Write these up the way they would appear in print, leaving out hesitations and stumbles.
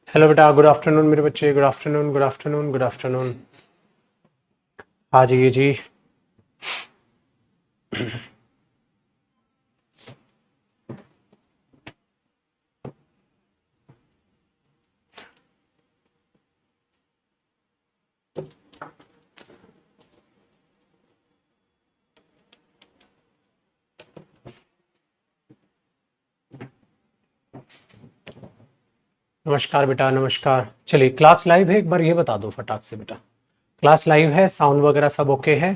Hello बेटा, good afternoon मेरे बच्चे। Good afternoon, good afternoon, good afternoon. आ जाइए जी। नमस्कार बेटा, नमस्कार। चलिए, क्लास लाइव है, एक बार ये बता दो फटाक से बेटा। क्लास लाइव है, साउंड वगैरह सब ओके है?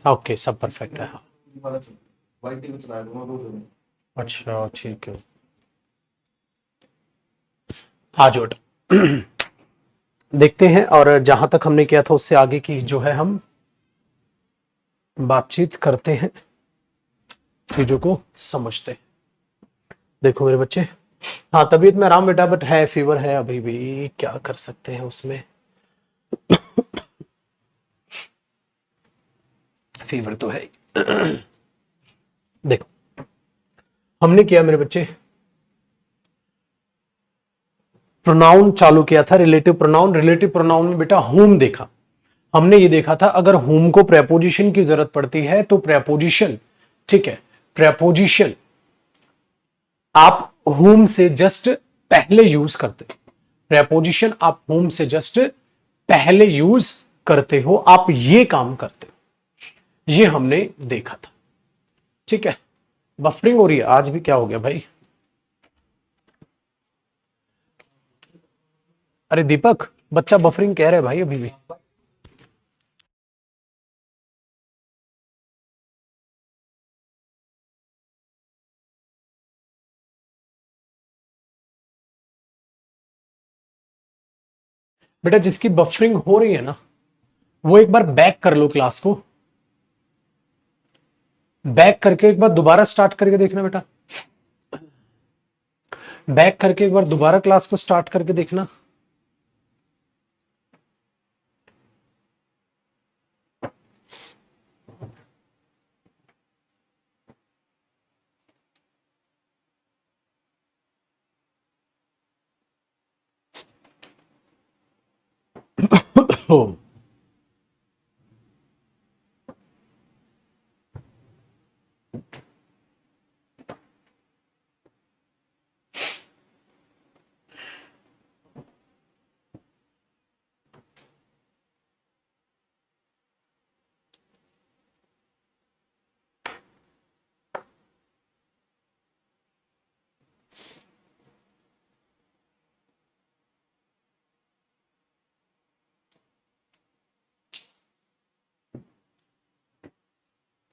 ओके, सब परफेक्ट है। हाँ, अच्छा ठीक है। आ जाओ बेटा। देखते हैं, और जहां तक हमने किया था उससे आगे की जो है हम बातचीत करते हैं, चीजों को समझते हैं। देखो मेरे बच्चे, हाँ तबीयत में आराम बेटा, बट है फीवर है अभी भी, क्या कर सकते हैं उसमें। फीवर तो है ही। देखो, हमने किया मेरे बच्चे, प्रोनाउन चालू किया था, रिलेटिव प्रोनाउन। रिलेटिव प्रोनाउन में बेटा होम देखा। हमने ये देखा था अगर होम को प्रेपोजिशन की जरूरत पड़ती है तो प्रेपोजिशन, ठीक है, प्रेपोजिशन आप होम से जस्ट पहले यूज करते हो। प्रेपोजिशन आप होम से जस्ट पहले यूज करते हो, आप ये काम करते हो, ये हमने देखा था। ठीक है, बफरिंग हो रही है आज भी, क्या हो गया भाई? अरे दीपक, बच्चा बफरिंग कह रहे भाई अभी भी। बेटा जिसकी बफरिंग हो रही है ना, वो एक बार बैक कर लो क्लास को। बैक करके एक बार दोबारा स्टार्ट करके देखना बेटा। बैक करके एक बार दोबारा क्लास को स्टार्ट करके देखना।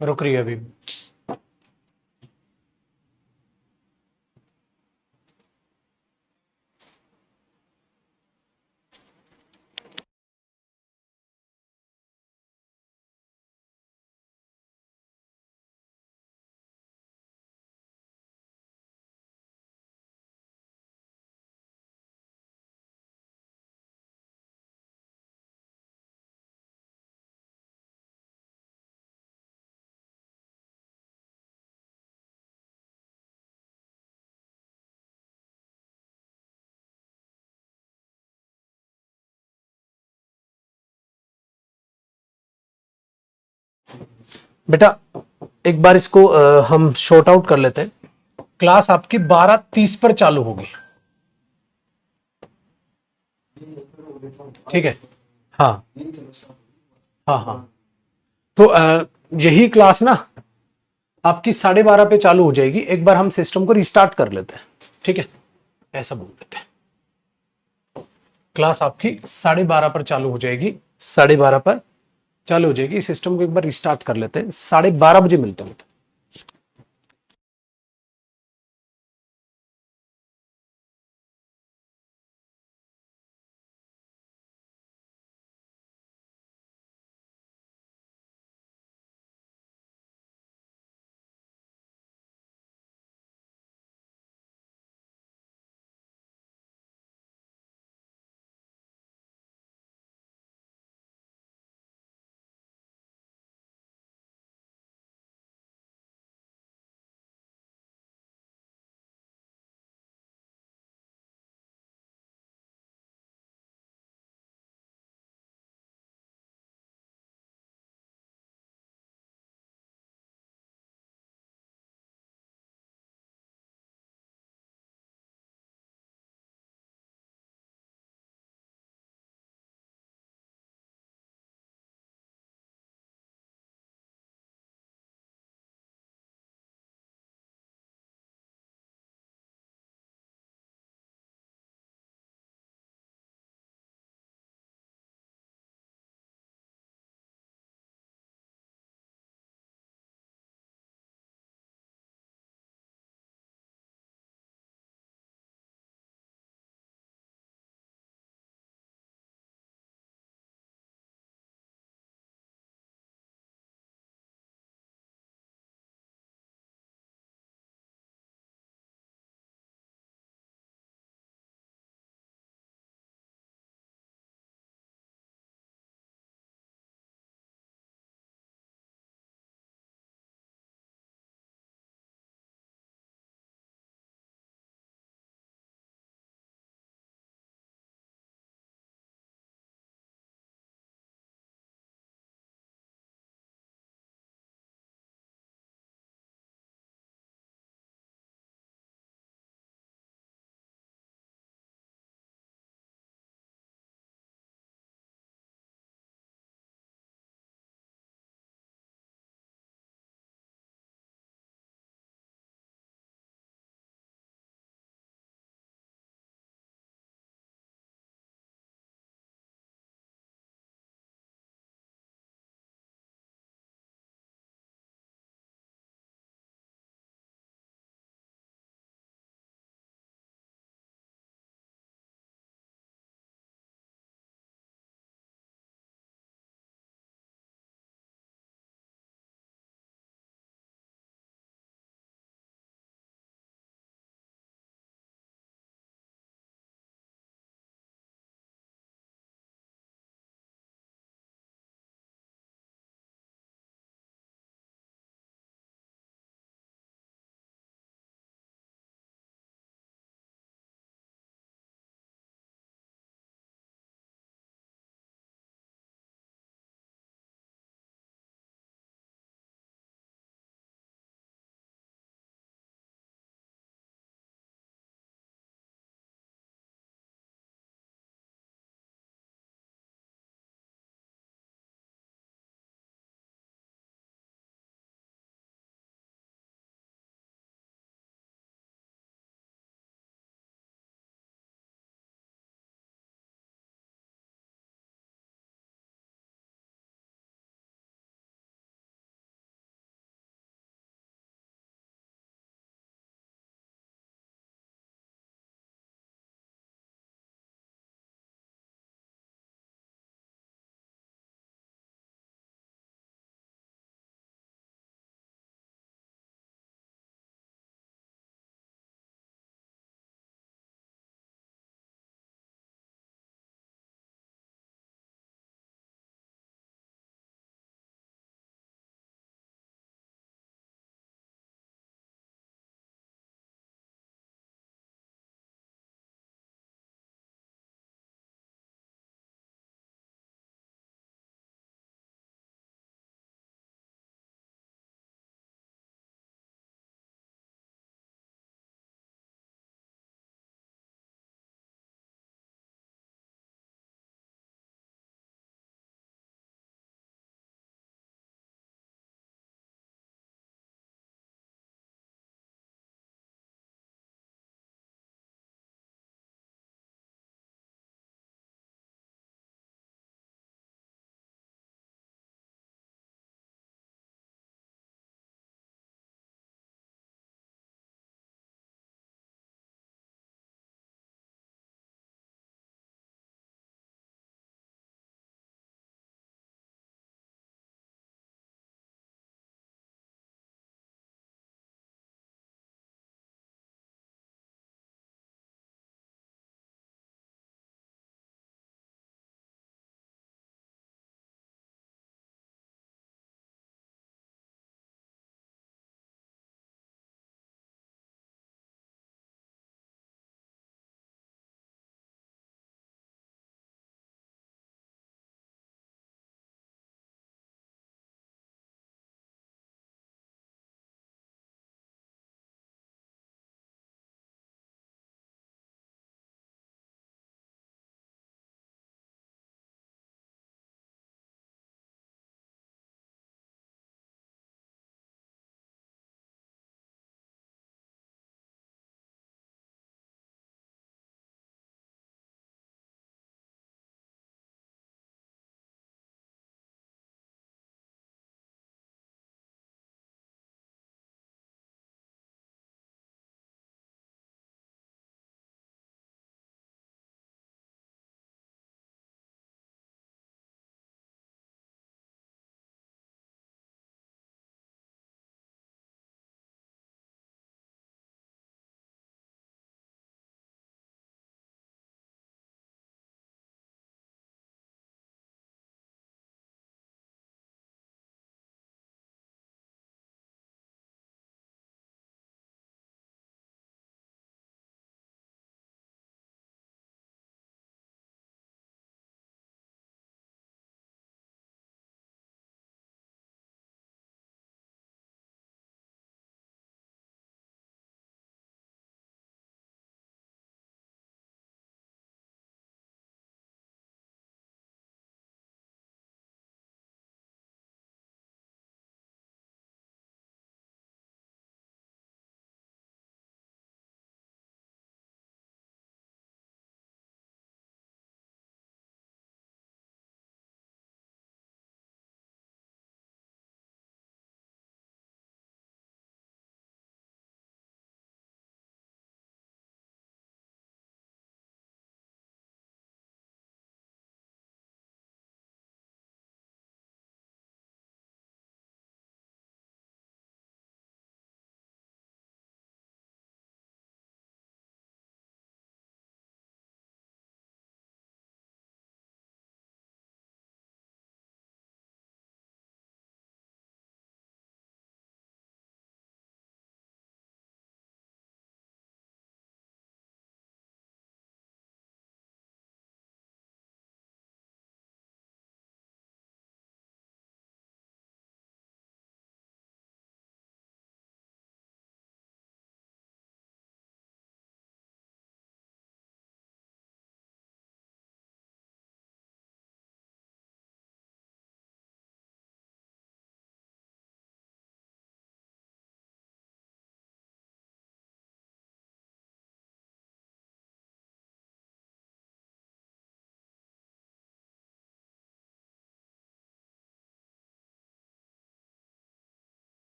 रुक रही है अभी। बेटा एक बार इसको हम शॉर्ट आउट कर लेते हैं। क्लास आपकी 12:30 पर चालू होगी, ठीक है? हाँ हाँ हाँ। तो यही क्लास ना आपकी 12:30 पे चालू हो जाएगी। एक बार हम सिस्टम को रिस्टार्ट कर लेते हैं, ठीक है? ऐसा बोल देते हैं। क्लास आपकी 12:30 पर चालू हो जाएगी, 12:30 पर चालू हो जाएगी। सिस्टम को एक बार रिस्टार्ट कर लेते हैं, 12:30 बजे मिलते हैं।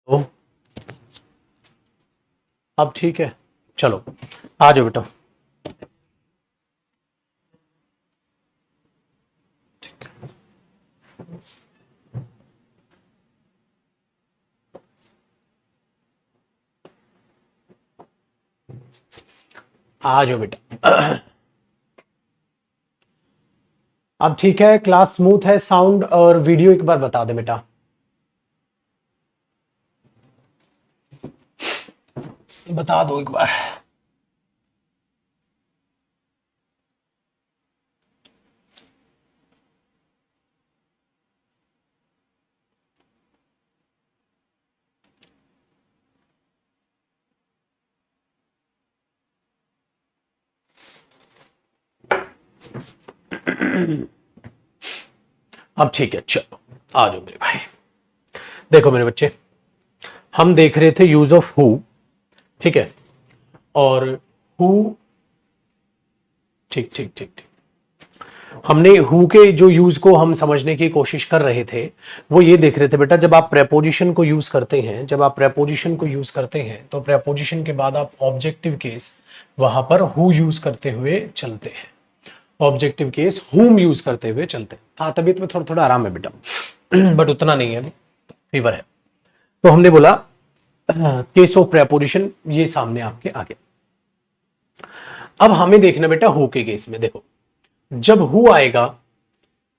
ओ, अब ठीक है, चलो आ जाओ बेटा। आ जाओ बेटा। अब ठीक है, क्लास स्मूथ है, साउंड और वीडियो एक बार बता दे बेटा। बता दो एक बार। अब ठीक है, चलो आ जाओ मेरे भाई। देखो मेरे बच्चे, हम देख रहे थे यूज ऑफ हु, ठीक है, और हु, ठीक ठीक ठीक ठीक, हमने हु के जो यूज को हम समझने की कोशिश कर रहे थे, वो ये देख रहे थे बेटा, जब आप प्रेपोजिशन को यूज करते हैं, जब आप प्रेपोजिशन को यूज करते हैं तो प्रेपोजिशन के बाद आप ऑब्जेक्टिव केस वहां पर हु यूज करते हुए चलते हैं, ऑब्जेक्टिव केस हुम यूज करते हुए चलते हैं। हाँ, तबीयत में थोड़ा थोड़ा आराम है बेटा, बट उतना नहीं है, अभी फीवर है। तो हमने बोला केस ऑफ प्रेपोजिशन ये सामने आपके आ गया। अब हमें देखना बेटा हु के केस में, देखो जब हु आएगा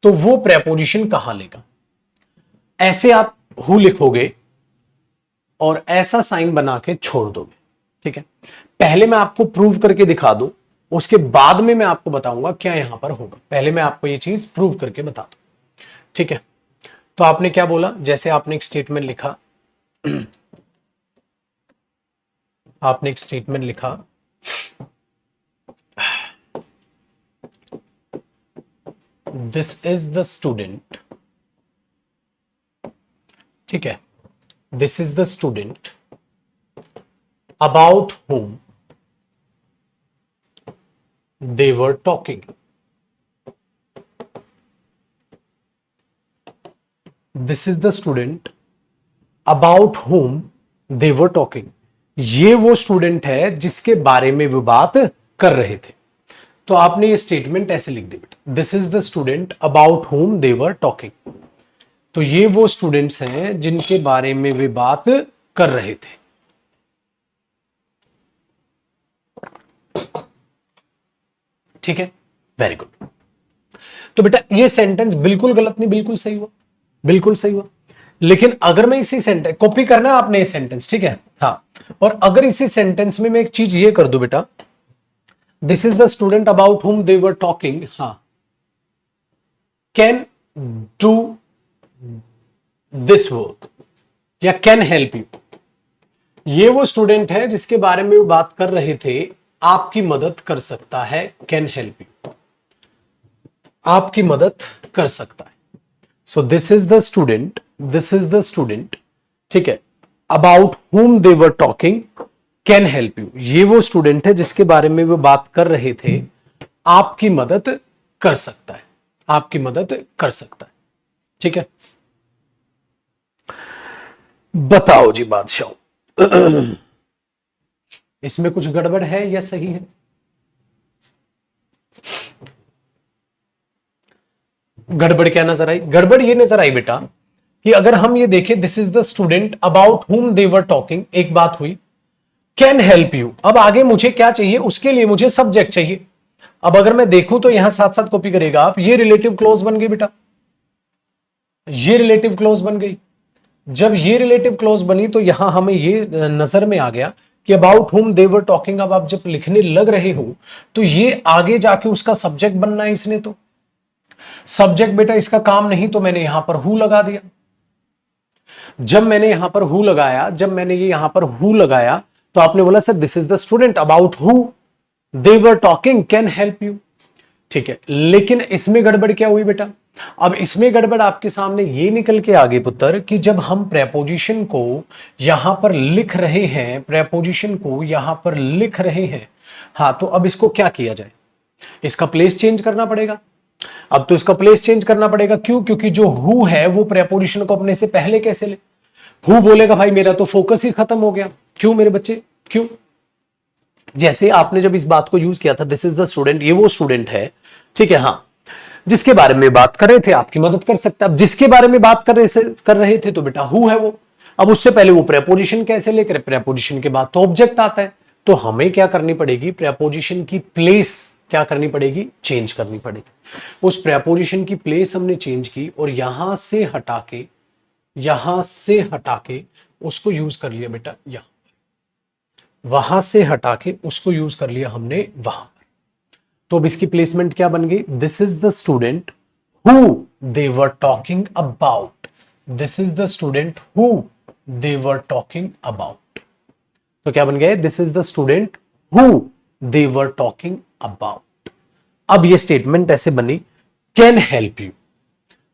तो वो प्रेपोजिशन कहां लेगा। ऐसे आप हु लिखोगे और ऐसा साइन बना के छोड़ दोगे, ठीक है। पहले मैं आपको प्रूव करके दिखा दूं, उसके बाद में मैं आपको बताऊंगा क्या यहां पर होगा। पहले मैं आपको ये चीज प्रूव करके बता दूं, ठीक है। तो आपने क्या बोला, जैसे आपने एक स्टेटमेंट लिखा, आपने एक स्टेटमेंट लिखा, दिस इज द स्टूडेंट, ठीक है, this is the student about whom they were talking. This is the student about whom they were talking. ये वो स्टूडेंट है जिसके बारे में वो बात कर रहे थे। तो आपने ये स्टेटमेंट ऐसे लिख दी बेटा, this is the student about whom they were talking. तो ये वो स्टूडेंट्स हैं जिनके बारे में वे बात कर रहे थे। ठीक है, वेरी गुड। तो बेटा ये सेंटेंस बिल्कुल गलत नहीं, बिल्कुल सही हुआ, बिल्कुल सही हुआ। लेकिन अगर मैं इसी सेंटेंस कॉपी करना है आपने ये सेंटेंस, ठीक है, हाँ, और अगर इसी सेंटेंस में मैं एक चीज ये कर दूं बेटा, this is the student about whom they were talking, हाँ, कैन डू दिस वर्क या कैन हेल्प यू, ये वो स्टूडेंट है जिसके बारे में वो बात कर रहे थे, आपकी मदद कर सकता है, कैन हेल्प यू, आपकी मदद कर सकता है। So this is the student, this is the student, ठीक है, about whom they were talking can help you, ये वो स्टूडेंट है जिसके बारे में वो बात कर रहे थे, आपकी मदद कर सकता है, आपकी मदद कर सकता है। ठीक है, बताओ जी बादशाह, इसमें कुछ गड़बड़ है या सही है? गड़बड़ क्या नजर आई? गड़बड़ ये नजर आई बेटा कि अगर हम ये देखें, this is the student about whom they were talking, एक बात हुई, कैन हेल्प यू, अब आगे मुझे क्या चाहिए, उसके लिए मुझे सब्जेक्ट चाहिए। अब अगर मैं देखूं तो यहां साथ साथ कॉपी करेगा आप, ये रिलेटिव क्लोज बन गई बेटा, ये रिलेटिव क्लोज बन गई। जब ये रिलेटिव क्लोज बनी तो यहां हमें ये नजर में आ गया कि about whom they were talking, अब आप जब लिखने लग रहे हो तो ये आगे जाके उसका सब्जेक्ट बनना है, इसने तो सब्जेक्ट बेटा इसका काम नहीं, तो मैंने यहां पर हु लगा दिया। जब मैंने यहां पर हु लगाया, जब मैंने ये यहां पर हु लगाया तो आपने बोला sir this is the student about who they were talking can help you. ठीक है, लेकिन इसमें गड़बड़ क्या हुई बेटा? अब इसमें गड़बड़ आपके सामने ये निकल के आगे पुत्र कि जब हम प्रेपोजिशन को यहां पर लिख रहे हैं, प्रेपोजिशन को यहां पर लिख रहे हैं, हाँ, तो अब इसको क्या किया जाए? इसका प्लेस चेंज करना पड़ेगा। अब तो इसका प्लेस चेंज करना पड़ेगा, क्यों? क्योंकि जो हु है वो प्रेपोजिशन को अपने से पहले कैसे ले, हु बोलेगा भाई मेरा तो फोकस ही खत्म हो गया। क्यों मेरे बच्चे, क्यों? जैसे आपने जब इस बात को यूज किया था, दिस इज द स्टूडेंट, ये वो स्टूडेंट है, ठीक है, हाँ, जिसके बारे में बात कर रहे थे, आपकी मदद कर सकता है। अब जिसके बारे में बात कर रहे थे तो बेटा हु है वो। अब उससे पहले वो प्रेपोजिशन कैसे लेकर, प्रेपोजिशन के बाद तो ऑब्जेक्ट आता है। तो हमें क्या करनी पड़ेगी, प्रेपोजिशन की प्लेस क्या करनी पड़ेगी, चेंज करनी पड़ेगी। उस प्रेपोजिशन की प्लेस हमने चेंज की और यहां से हटा के उसको यूज कर लिया बेटा यहां, वहां से हटा के उसको यूज कर लिया हमने वहां पर। तो अब इसकी प्लेसमेंट क्या बन गई, this is the student who they were talking about, this is the student who they were talking about. तो क्या बन गया, this is the student who they were talking about. अब ये स्टेटमेंट ऐसे बनी, कैन हेल्प यू।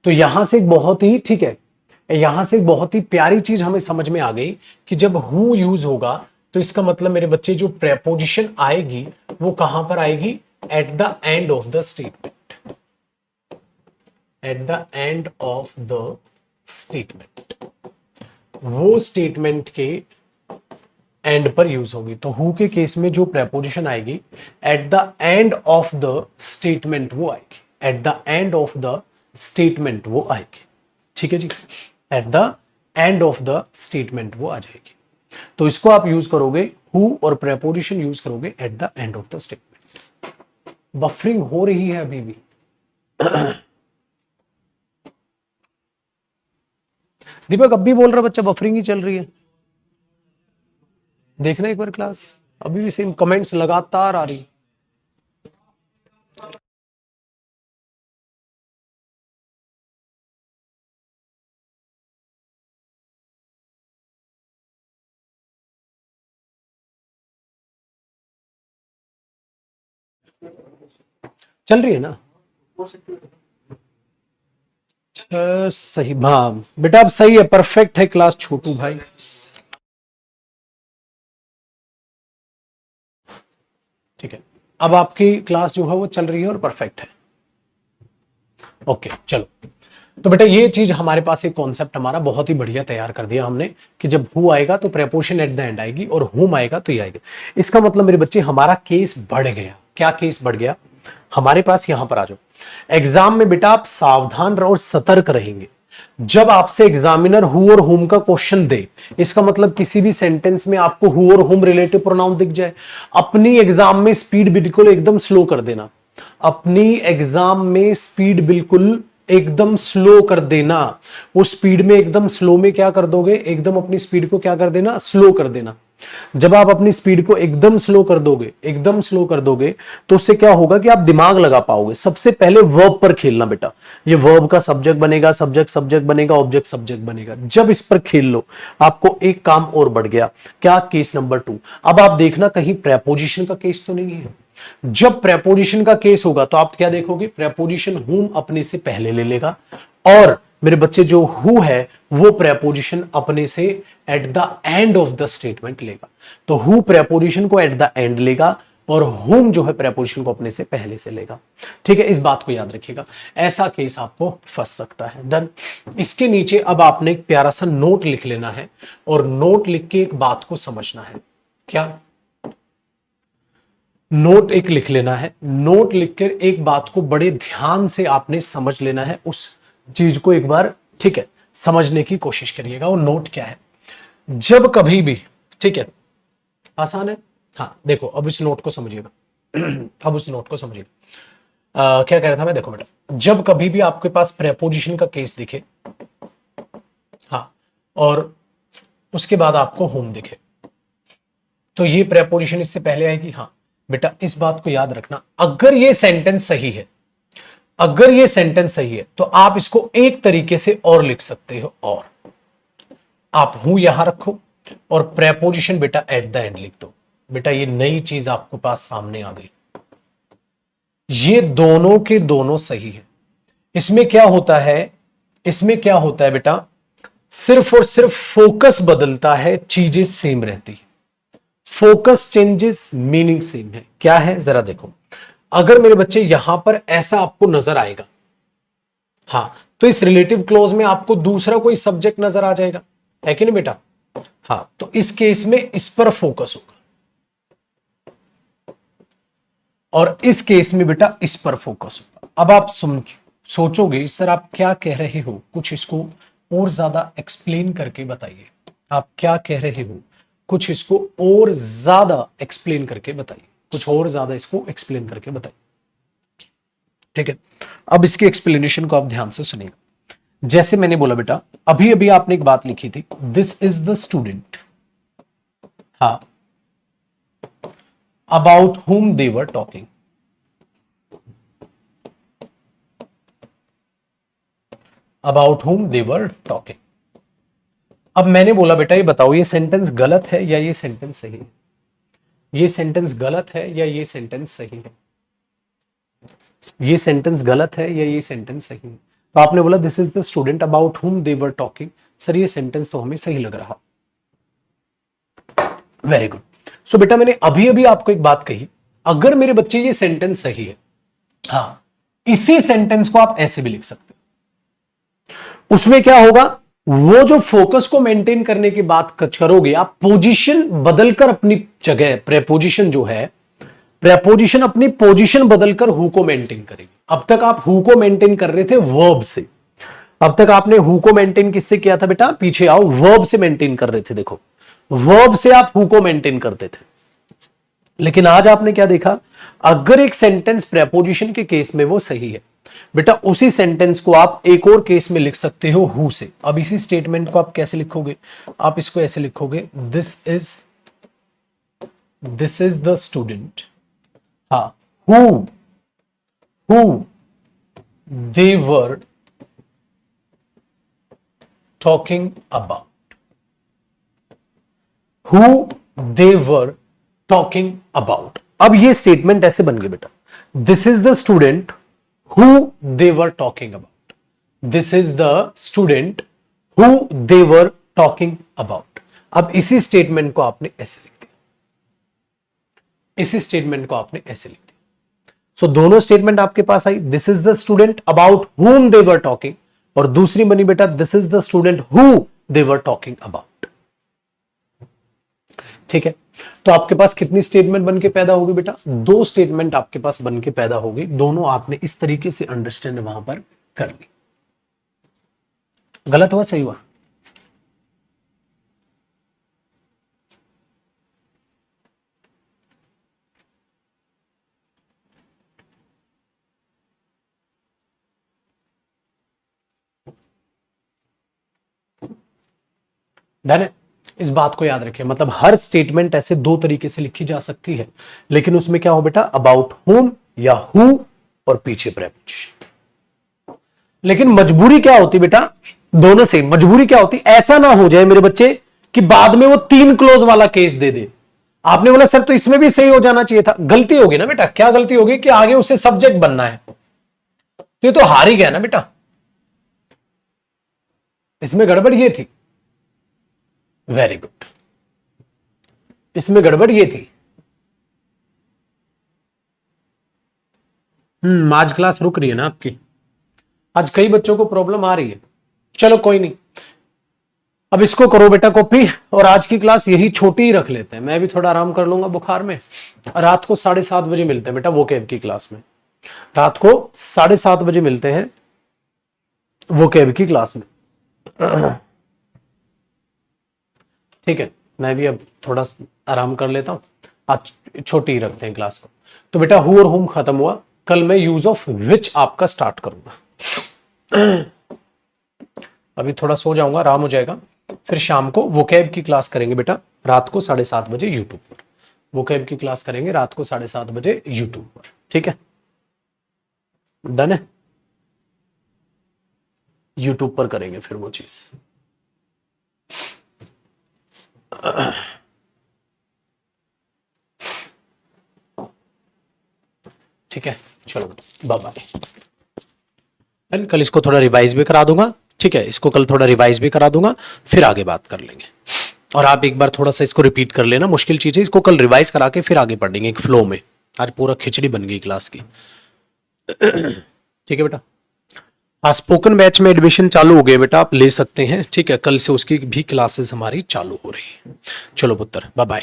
तो यहां से एक बहुत ही, ठीक है, यहां से एक बहुत ही प्यारी चीज हमें समझ में आ गई कि जब हु यूज होगा तो इसका मतलब मेरे बच्चे जो प्रेपोजिशन आएगी वो कहां पर आएगी, at the end of the statement, at the end of the statement, वो स्टेटमेंट के एंड पर यूज होगी। तो हु के केस में जो प्रेपोजिशन आएगी at the end of the statement वो आएगी, at the end of the statement वो आएगी, ठीक है जी, at the end of the statement वो आ जाएगी। तो इसको आप यूज करोगे, हु और प्रेपोजिशन यूज करोगे eight the end of the statement. Buffering हो रही है अभी भी। दीपक अब भी बोल रहा बच्चा बफरिंग ही चल रही है, देखना एक बार क्लास, अभी भी सेम कमेंट्स लगातार आ रही। चल रही है ना, सही, हाँ बेटा अब सही है, परफेक्ट है क्लास छोटू भाई। ठीक है, अब आपकी क्लास जो है वो चल रही है और परफेक्ट है। ओके चलो, तो बेटा ये चीज हमारे पास एक कॉन्सेप्ट हमारा बहुत ही बढ़िया तैयार कर दिया हमने कि जब हु आएगा तो प्रेपोजिशन एट द एंड आएगी और हुम आएगा तो ये आएगा। इसका मतलब मेरे बच्चे हमारा केस बढ़ गया। क्या केस बढ़ गया हमारे पास, यहां पर आ जाओ। एग्जाम में बेटा आप सावधान और सतर्क रहेंगे। जब आपसे एग्जामिनर हु और हुम का क्वेश्चन दे, इसका मतलब किसी भी सेंटेंस में आपको हु और हुम रिलेटिव प्रोनाउन दिख जाए, अपनी एग्जाम में स्पीड बिल्कुल एकदम स्लो कर देना, अपनी एग्जाम में स्पीड बिल्कुल एकदम स्लो कर देना। उस स्पीड में एकदम स्लो में क्या कर दोगे, एकदम अपनी स्पीड को क्या कर देना, स्लो कर देना। जब आप अपनी स्पीड को एकदम स्लो कर दोगे, एकदम स्लो कर दोगे, तो उससे क्या होगा कि आप दिमाग लगा पाओगे। सबसे पहले वर्ब पर खेलना बेटा, ये वर्ब का सब्जेक्ट बनेगा, सब्जेक्ट सब्जेक्ट बनेगा, ऑब्जेक्ट सब्जेक्ट बनेगा। जब इस पर खेल लो, आपको एक काम और बढ़ गया। क्या, केस नंबर 2। अब आप देखना कहीं प्रेपोजिशन का केस तो नहीं है। जब प्रेपोजिशन का केस होगा तो आप क्या देखोगे, प्रेपोजिशन हुम अपने से पहले ले लेगा और मेरे बच्चे जो हु है वो प्रेपोजिशन अपने से eight the end of the statement लेगा। तो हु प्रेपोजिशन को एट द एंड लेगा और हुम जो है प्रेपोजिशन को अपने से पहले से लेगा। ठीक है, इस बात को याद रखिएगा, ऐसा केस आपको फंस सकता है। डन। इसके नीचे अब आपने एक प्यारा सा नोट लिख लेना है और नोट लिख के एक बात को समझना है। क्या, नोट एक लिख लेना है। नोट लिखकर एक बात को बड़े ध्यान से आपने समझ लेना है, उस चीज को एक बार, ठीक है, समझने की कोशिश करिएगा। वो नोट क्या है, जब कभी भी, ठीक है, आसान है, हाँ देखो अब इस नोट को समझिएगा। अब उस नोट को समझिएगा। क्या कह रहा था मैं, देखो बेटा, जब कभी भी आपके पास प्रेपोजिशन का केस दिखे, हाँ, और उसके बाद आपको होम दिखे, तो ये प्रेपोजिशन इससे पहले आएगी। हाँ बेटा, इस बात को याद रखना, अगर ये सेंटेंस सही है, अगर ये सेंटेंस सही है तो आप इसको एक तरीके से और लिख सकते हो, और आप हूं यहां रखो और प्रेपोजिशन बेटा एट द एंड लिख दो। बेटा ये नई चीज आपके पास सामने आ गई, ये दोनों के दोनों सही है। इसमें क्या होता है, इसमें क्या होता है बेटा, सिर्फ और सिर्फ फोकस बदलता है, चीजें सेम रहती है। फोकस चेंजेस, मीनिंग सेम है। क्या है जरा देखो, अगर मेरे बच्चे यहां पर ऐसा आपको नजर आएगा, हाँ, तो इस रिलेटिव क्लॉज में आपको दूसरा कोई सब्जेक्ट नजर आ जाएगा। है कि नहीं बेटा? हाँ, तो इस केस में इस पर फोकस होगा और इस केस में बेटा इस पर फोकस होगा। अब आप सोचोगे सर आप क्या कह रहे हो, कुछ इसको और ज्यादा एक्सप्लेन करके बताइए। आप क्या कह रहे हो, कुछ इसको और ज्यादा एक्सप्लेन करके बताइए, कुछ और ज्यादा इसको एक्सप्लेन करके बताइए। ठीक है, अब इसके एक्सप्लेनेशन को आप ध्यान से सुनिएगा। जैसे मैंने बोला बेटा, अभी अभी आपने एक बात लिखी थी, दिस इज द स्टूडेंट, हाँ, about whom they were talking, about whom they were talking। अब मैंने बोला बेटा ये बताओ ये सेंटेंस गलत है या ये सेंटेंस सही है? ये सेंटेंस गलत है या ये सेंटेंस सही है? ये सेंटेंस गलत है या ये सेंटेंस सही है? तो आपने बोला this is the student about whom they were talking। Sir ये सेंटेंस तो हमें सही लग रहा। Very good. सो बेटा मैंने अभी अभी आपको एक बात कही, अगर मेरे बच्चे ये सेंटेंस सही है, हाँ, इसी सेंटेंस को आप ऐसे भी लिख सकते हो। उसमें क्या होगा, वो जो फोकस को मेंटेन करने की बात करोगे, आप पोजीशन बदलकर अपनी जगह, प्रेपोजिशन जो है, प्रेपोजिशन अपनी पोजीशन बदलकर हु को मेंटेन करेगी। अब तक आप हु को मेंटेन कर रहे थे वर्ब से, अब तक आपने हु को मेंटेन किससे किया था बेटा? पीछे आओ, वर्ब से मेंटेन कर रहे थे। देखो, वर्ब से आप हु को मेंटेन करते थे, लेकिन आज आपने क्या देखा, अगर एक सेंटेंस प्रेपोजिशन के केस में वो सही है बेटा, उसी सेंटेंस को आप एक और केस में लिख सकते हो हु से। अब इसी स्टेटमेंट को आप कैसे लिखोगे? आप इसको ऐसे लिखोगे, दिस इज द स्टूडेंट, हाँ, who they were talking about, who they were talking about। अब ये स्टेटमेंट ऐसे बन गए बेटा, this is the student who they were talking about, this is the student who they were talking about। अब इसी statement को आपने ऐसे लिख दिया, इसी स्टेटमेंट को आपने ऐसे लिख दिया। सो दोनों स्टेटमेंट आपके पास आई, this is the student about whom they were talking, और दूसरी बनी बेटा this is the student who they were talking about। ठीक है, तो आपके पास कितनी स्टेटमेंट बनके पैदा होगी बेटा? दो स्टेटमेंट आपके पास बनके पैदा होगी, दोनों आपने इस तरीके से अंडरस्टैंड वहां पर कर ली। गलत हुआ सही हुआ? डन है? इस बात को याद रखिए, मतलब हर स्टेटमेंट ऐसे दो तरीके से लिखी जा सकती है, लेकिन उसमें क्या हो बेटा, अबाउट whom या who और पीछे प्रेपोजिशन। लेकिन मजबूरी क्या होती बेटा, दोनों से मजबूरी क्या होती, ऐसा ना हो जाए मेरे बच्चे कि बाद में वो 3 क्लोज वाला केस दे दे। आपने बोला सर तो इसमें भी सही हो जाना चाहिए था, गलती होगी ना बेटा। क्या गलती होगी कि आगे उसे सब्जेक्ट बनना है, तो ये तो हार ही गया ना बेटा। इसमें गड़बड़ ये थी, वेरी गुड, इसमें गड़बड़ ये थी। आज क्लास रुक रही है ना आपकी, आज कई बच्चों को प्रॉब्लम आ रही है। चलो कोई नहीं, अब इसको करो बेटा कॉपी, और आज की क्लास यही छोटी ही रख लेते हैं। मैं भी थोड़ा आराम कर लूंगा बुखार में। रात को 7:30 बजे मिलते हैं बेटा वोकैब की क्लास में, रात को 7:30 बजे मिलते हैं वोकैब की क्लास में। ठीक है, मैं भी अब थोड़ा आराम कर लेता हूं, आज छोटी ही रखते हैं क्लास को। तो बेटा हु और हुम खत्म हुआ, कल मैं यूज ऑफ विच आपका स्टार्ट करूंगा। अभी थोड़ा सो जाऊंगा, आराम हो जाएगा, फिर शाम को वोकैब की क्लास करेंगे बेटा रात को 7:30 बजे यूट्यूब पर। वोकैब की क्लास करेंगे रात को 7:30 बजे यूट्यूब पर। ठीक है, डन है? यूट्यूब पर करेंगे फिर वो चीज। ठीक है, चलो बाय बाय। कल इसको थोड़ा रिवाइज भी करा दूंगा। ठीक है, इसको कल थोड़ा रिवाइज भी करा दूंगा, फिर आगे बात कर लेंगे। और आप एक बार थोड़ा सा इसको रिपीट कर लेना, मुश्किल चीज है, इसको कल रिवाइज करा के फिर आगे पढ़ेंगे एक फ्लो में। आज पूरा खिचड़ी बन गई क्लास की। ठीक है बेटा, स्पोकन बैच में एडमिशन चालू हो गए बेटा, आप ले सकते हैं, ठीक है। कल से उसकी भी क्लासेस हमारी चालू हो रही है। चलो पुत्र, बाय बाय।